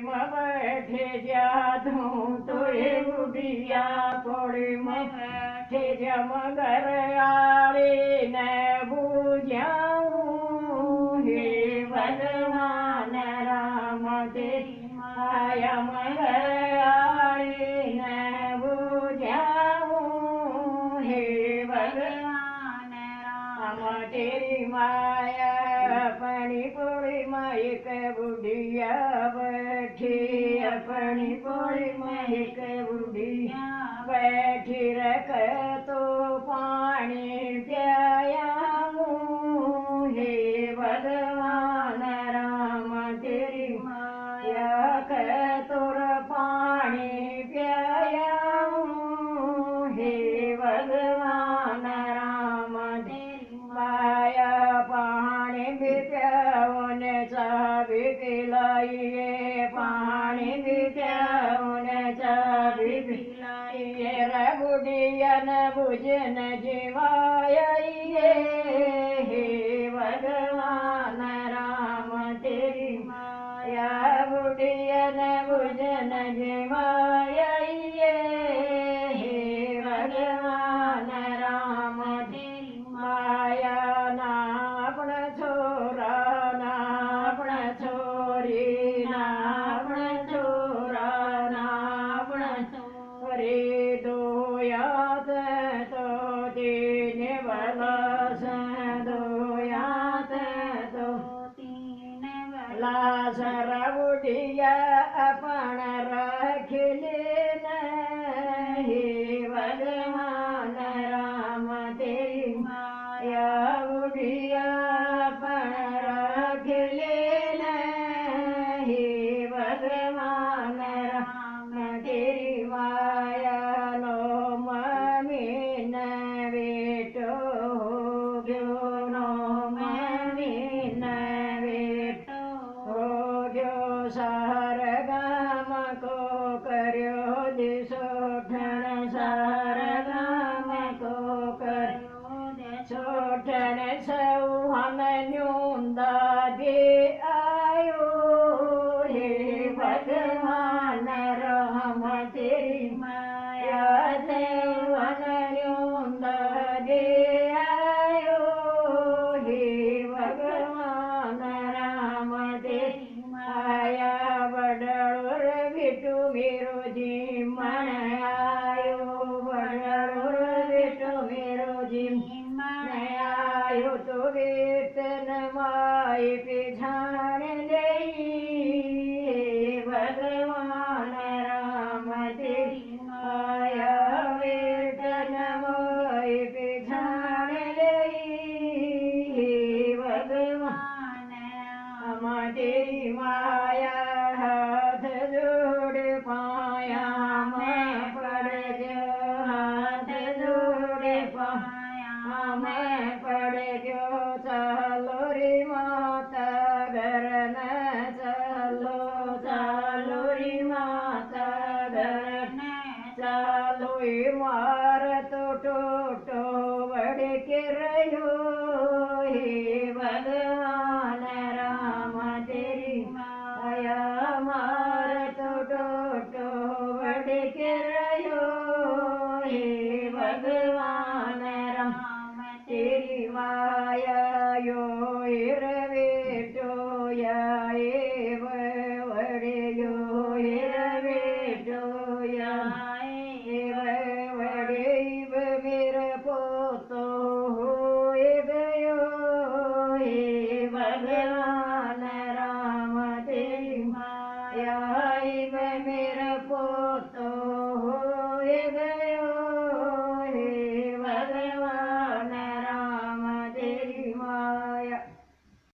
में बैठे जादू तो ये बुढ़िया पौड़ी में बैठे जा मगर आड़े न बुझाऊं हे भगवान राम तेरी माया मगर आड़े न बुझाऊं हे भगवान राम तेरी माया अपनी पोड़ी में एक बुढ़िया बैठी अपनी पोड़ी में एक बुढ़िया बैठी रख तो पानी प्यायाऊं हे भगवान राम तेरी माया के तोर पानी प्यायाऊं हे भगवान राम तेरी माया पानी भी प्याऊने चाबी पिलाइए पानी भी प्याऊने चाबी पिलाइए रे बुढ़िया न बुझन जीवाइए हे भगवान राम तेरी माया बुढ़िया न बुझन जीवाइए हे भगवान राम तेरी माया ना अपना छोरा ना अपना छोरी ना अपना छोरा ना अपना छोरी दो याद तो तीन बलास दो याद तो तीन बलास बुढ़िया अपन रख लेना हे भगवान राम तेरी माया बुढ़िया अपन रख लेना हे भगवान राम तेरी माया नो ममीन बेटो हो गयो नो ममीन बेटो हो गयो सार गाम को कर्यो दिसोठन सार गाम को कर्यो दिसोठन सौ हम न्यूंदा दे आयो हे भगवान राम तेरी माया देवन न्यूंदा दे आयो हे भगवान राम तेरी माया बड़ोर बिटू मेरो जी